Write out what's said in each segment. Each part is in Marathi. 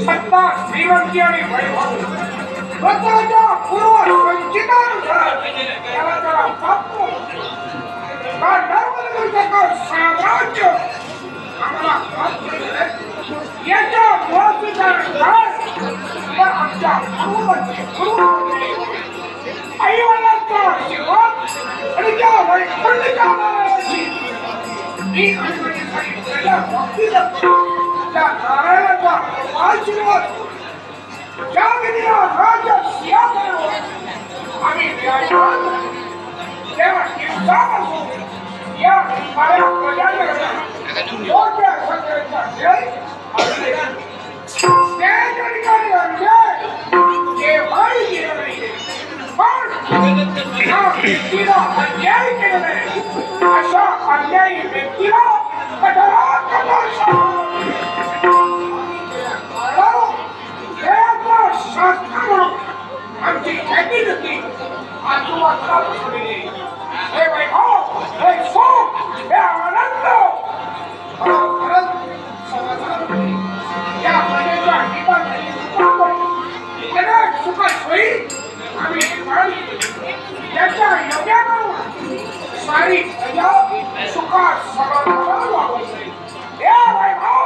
सत्ता श्रीमंती आणि वैभव स्वतःच्या पूर्व संचितानुसार त्याला त्याला प्राप्त का नर्मदेचं साम्राज्य आम्हाला प्राप्त याच्या मुळाचं काय तर आमच्या आईवडिलांचा आशीर्वाद आणि त्या वैकुंठच्या नारायणाची मी त्या नारायणाचा आशीर्वाद ज्या विधीला राज्य सिंहासनावर आम्ही विराजमान तेव्हा दिवसापासून या साऱ्या प्रजांना मोठ्या संख्येचा जय त्या ठिकाणी अन्याय केव्हाही केला नाही पण या व्यक्तीला अन्याय केला नाही अशा अन्यायी व्यक्तीला कठोरात कठोर आमची ख्याती होती आजूबाजूला बसलेले हे वैभव हे सुख हे आनंद खरंच समाधान या प्रजेच्या हितासाठी सुख सोयी आम्ही पाळली याच्या योग्यानं सारी प्रजा सुखात समाधानात वावरते हे वैभव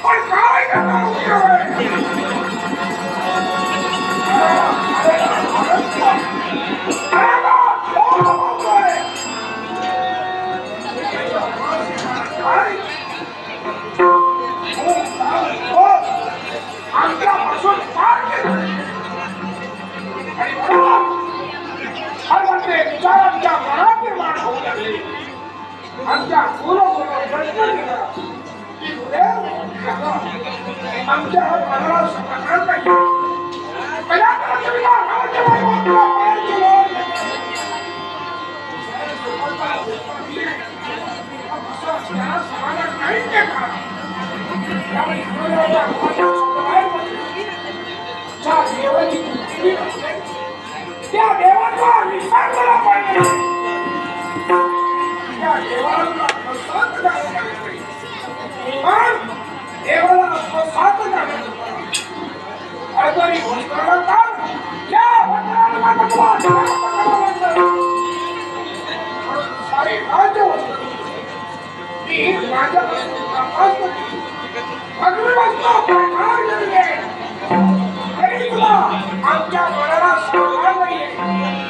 पण काय आमच्यापासून फार आणि विचारांच्या मनात निर्माण होऊ लागले आमच्या आमच्या मनाला समाधान नाही समाधान नाही त्या देवाचा विचार केला पाहिजे त्या देवाला प्रसाद झाला पण देवाला प्रसाद झाला अडचणी होणार या सारे राज्य मी माझ्यापासून तरी तुला आमच्या मनाला समाधान नाहीये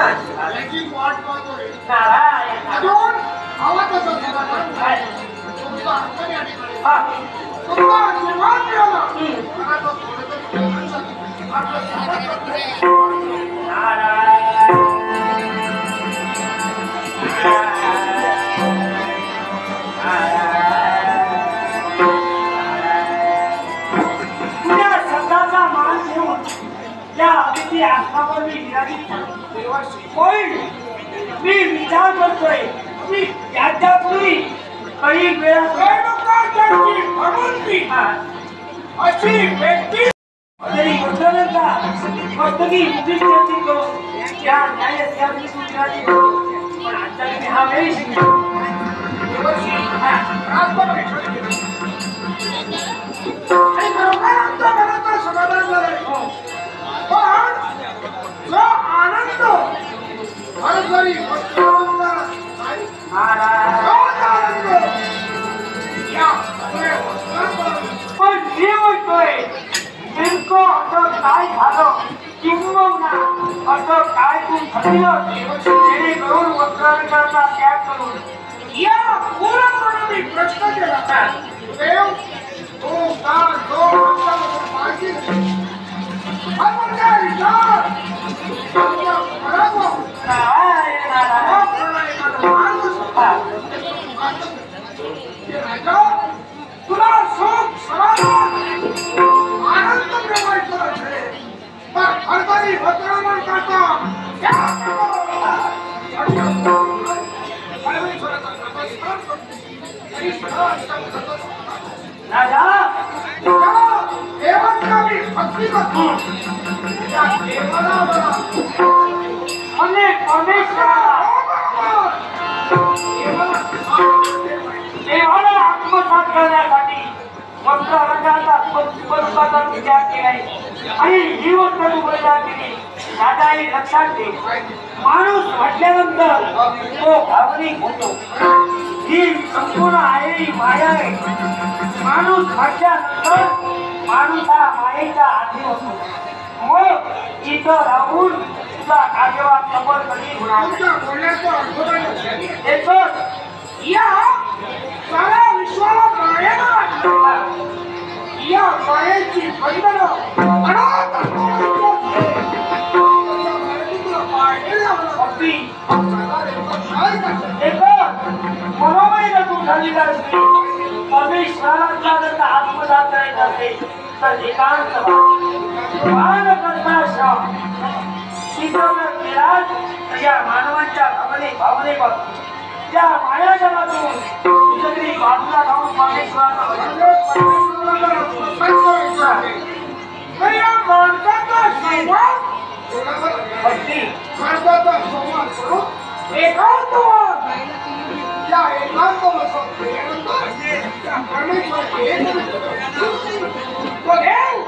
त्याची वाट पाहतोय. नारायण अजून आवाजाचा समाधान काय? तुमचा अर्थ या ठिकाणी हा तुमचा आशीर्वाद मिळाला. मला तो थोडंसं आपलं स्वागत करतोय. नारायण तुझ्या शब्दाचा मान ठेवून या अतिथी आश्रमावर मी विराजित झालो. होईल मी विचार करतोय की याच्यापूर्वी काही वेळा रेणुकाचार्याची भगवंती अशी व्यक्ती तरी वडिलांचा मस्तकी मुलींची करून या न्यायस्याची सूचनाची पण आता मी हा वेळ शिकलो. आणि खरोखर आमच्या मनाचं समाधान झालंय. पण जो आनंद हरभरी भक्तांना नाही, तोच आनंद या सगळ्या भक्तांना पण मी म्हणतोय नेमकं असं काय झालं किंबहुना असं काय तू घडलं जेणेकरून वस्त्रालंकाराचा त्याग करून या पूर्णपणे प्रश्न केला. देव तो का जो आमच्यामध्ये पाहिजे हा म्हणजे विचार आमच्या पराभव नारायण नारायण प्रणयनाला मार्ग सुद्धा. हे राजा तुला सुख समाधान आनंद मिळवायचा असेल तर हरभरी भद्रामण करता त्या परमेश्वराचा नमस्कार करतो. तरी सुद्धा राजा देवांना मी भक्ती करतो. त्या देवाला मला अनेक परमेश्वराला देवाला आत्मसात करण्यासाठी वस्त्र अलंकाराचा स्वरूपाचा विचार केलाय आणि ही गोष्ट तू विचार केली. राजा हे लक्षात ठेव माणूस म्हटल्यानंतर तो भावनिक होतो. ही संपूर्ण आलेली माया आहे. माणूस म्हटल्यानंतर माणूस हा मायेच्या आधी होतो. मग इथं राहून तुझा कार्यवाद सफल कधी होणार तुमच्या बोलण्याचा अर्थ एकच या साऱ्या विश्वाला मायेनं वाटलं. या मायेची बंधनं अनाथ असणाऱ्यांच्या त्या मायेतून पाळलेल्या मला अगदी काय करतात? एकच मनोमय तू झालेला असते. परमेश्वराचा जर आत्मसात करायचा असेल तर एकांत मान करता श्रम शिकवलं केलास तर या मानवांच्या भावनेवर त्या मायाजलातून तुझ्याकडे बाजूला जाऊन परमेश्वराचा तर या माणसाचा संवाद भक्ती माणसाचा संवाद करून एकांतवाद या एकांतवासात गेल्यानंतर त्या परमेश्वराची तो देव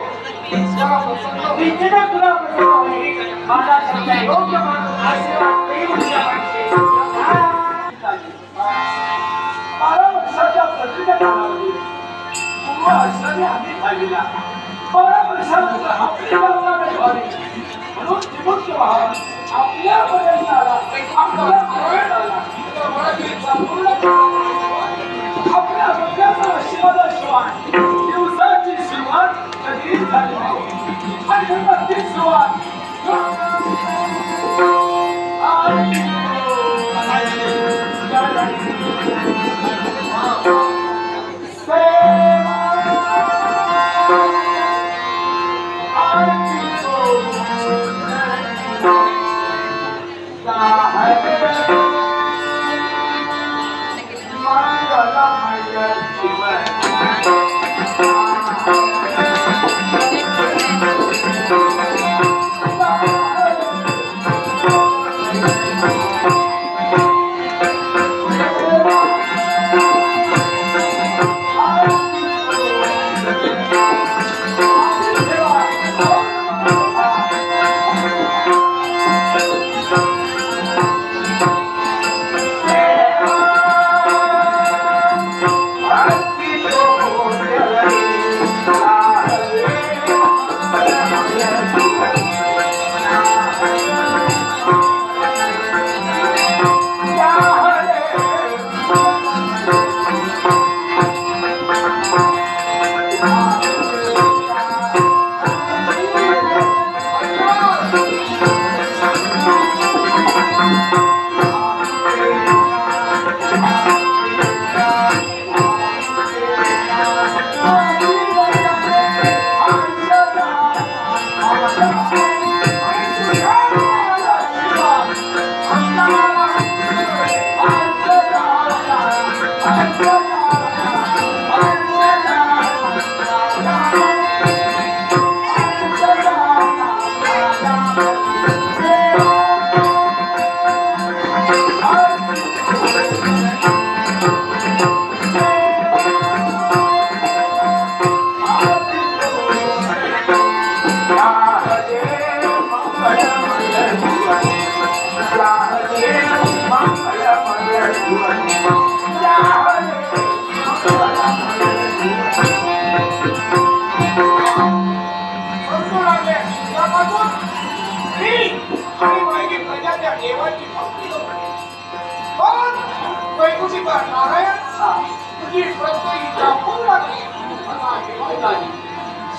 त्याला प्रसन्न होतो. विद्येनं तुला प्रसन्न होईल. माझा शब्द आहे. योग्य माणूस आशीर्वाद देईल तुझ्या माणसे. 12 वर्षाच्या प्रत्येक काळामध्ये पूर्व असणारे आम्ही पाहिलेला 12 वर्षानंतर आपली गंगाकडे व्हावी म्हणून विमुक्त व्हावा. आपल्या पर्यंत आला आपला प्रवेश आला संपूर्ण आपल्या सगळ्यांना आशीर्वादाशिवाय दिवसाची सुरुवात कधीच झाली नाही आणि प्रत्येक सुरुवात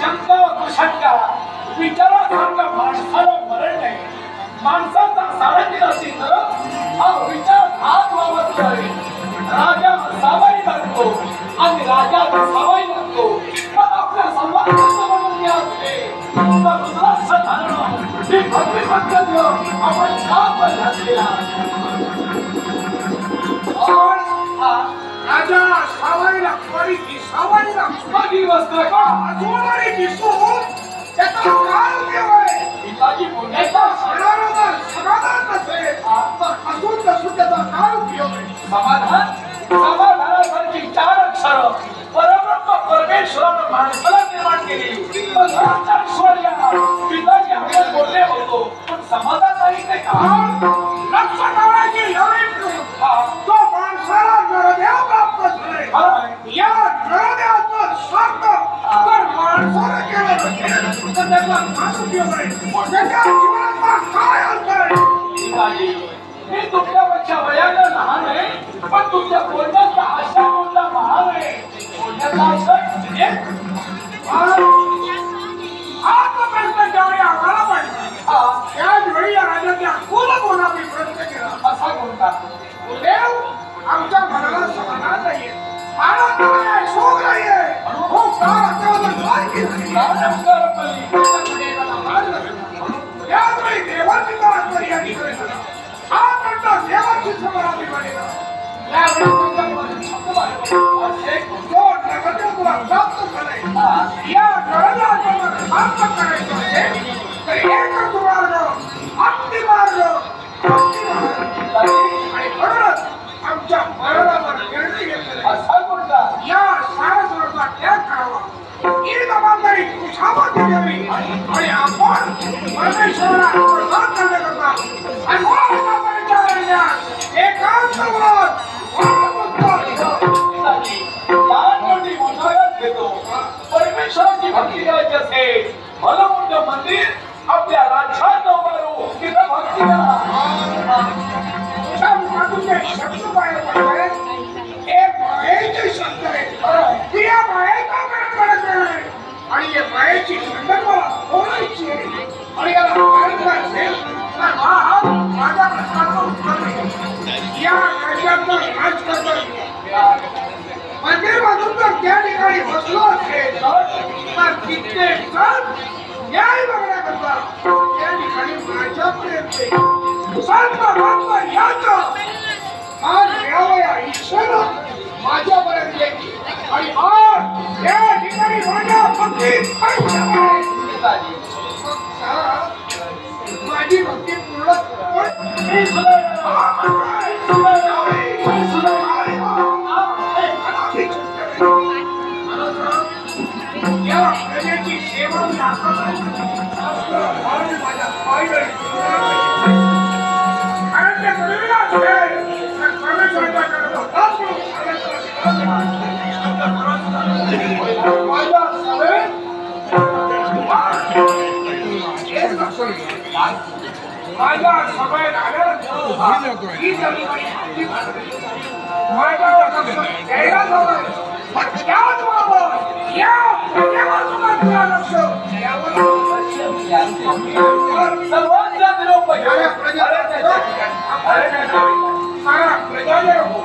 शंका कुशंका विचारासारखा माणसाला मरण नाही. माणसाचा सारंगी असेल तर हा विचार हात वावरतोय. राजा सावाई लागतो आणि राजा सावाई लागतो. पण आपल्या सर्वांचं म्हणून असते तर रुद्राक्ष धारण ही भव्य पद्धत आपण का बदललेला. राजा सावाईला परिधी सावाईला कधी वस्त्र का अजूनही दिसून त्याचा काय उपयोग आहे. पिताजी पुण्याचा शरीरावर समाधान नसेल तर अजून नसून त्याचा काय उपयोग आहे. समाधान समाधानासारखी 4 अक्षर परब्रह्म परमेश्वरानं माणसाला निर्माण केली. पण ऐश्वर्या पिताजी आपण बोलले होतो पण समाधान नाही ते का. लक्ष ठेवायची एवढी तो माणसाला नरदेव प्राप्त झाले. या नरदेवाचं स्वार्थ जर माणसाला केलं नसेल तर त्याचा काय उपयोग आहे. त्याच्या जीवनाचा काय अर्थ आहे. मी तुमच्यापेक्षा वयाने लहान आहे पण तुमच्या बोलण्याचा आशा बोलला महान आहे. बोलण्याचा आशा आता प्रश्न ज्यावेळी आम्हाला पडला त्याच वेळी या राजाच्या कुल कोणावी प्रश्न केला. असा कोणता देव आमच्या मनाला समाधान नाहीये. आनंद नाहीये, सुख नाहीये. खूप काळ आमच्याबद्दल काय केलं. याचवेळी देवाची आत्मरी या ठिकाणी झाला. हा म्हणता देवाची समाधानी बनेला. यावेळी तुमच्या शब्द असे जो नरदेव तुला प्राप्त झाले या नरदेवाला प्राप्त करायचं असेल तर एकच मार्ग भक्ती मार्ग आणि म्हणूनच आमच्या मरणावर निर्णय घेतलेला असा कोणता या सारस्वराचा त्याग करावा. ही जबाबदारी तुझ्यावरती द्यावी आणि आपण परमेश्वराला प्रसाद करण्याकरता आणि मोठा परिचय देण्यास एकांत व्रत परमेश्वराची भक्ती करायची असेल भलं मोठं मंदिर आपल्या राज्यात उभारू तिथं भक्ती करा. शब्द बाहेर पडतोय हे मायेचे शब्द आहेत. ती या मायेचा पडत नाही आणि या मायेची खंडन मला बोलायची आणि याला करायचं असेल तर हा माझ्या प्रश्नाचं उत्तर नाही. या राज्याचं राजकारण मंदिर मधून जर त्या ठिकाणी बसलो असेल तर कित्येक जण न्याय बघण्याकरता त्या ठिकाणी माझ्यापर्यंत संत भक्त याचं मान मिळावं या इच्छेनं माझ्यापर्यंत येईल आणि आज त्या ठिकाणी माझ्या भक्तीत माझी भक्ती पूर्ण या प्रजेची सेवा माझ्या पायदळी कारण ते करूया माझ्या सभेत आल्यानंतर ही जमीन माझ्यावर लक्ष द्यायला हवं. पण त्याचबरोबर या प्रजेवर सुद्धा तुला लक्ष द्यावं. सर्वांचा निरोप सारा प्रजाजन हो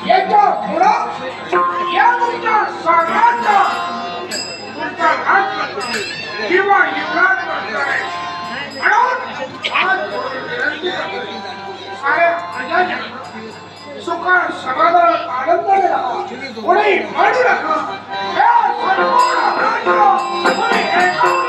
याच्या पुढं या तुमच्या सागराचा तुमचा घात किंवा युवराज म्हणताय म्हणून आज विनंती करतो साऱ्या प्रजाजन सुखात समाधानात आनंदाने राहा कोणी मांडू नका या संपूर्ण राज्य कोणी एका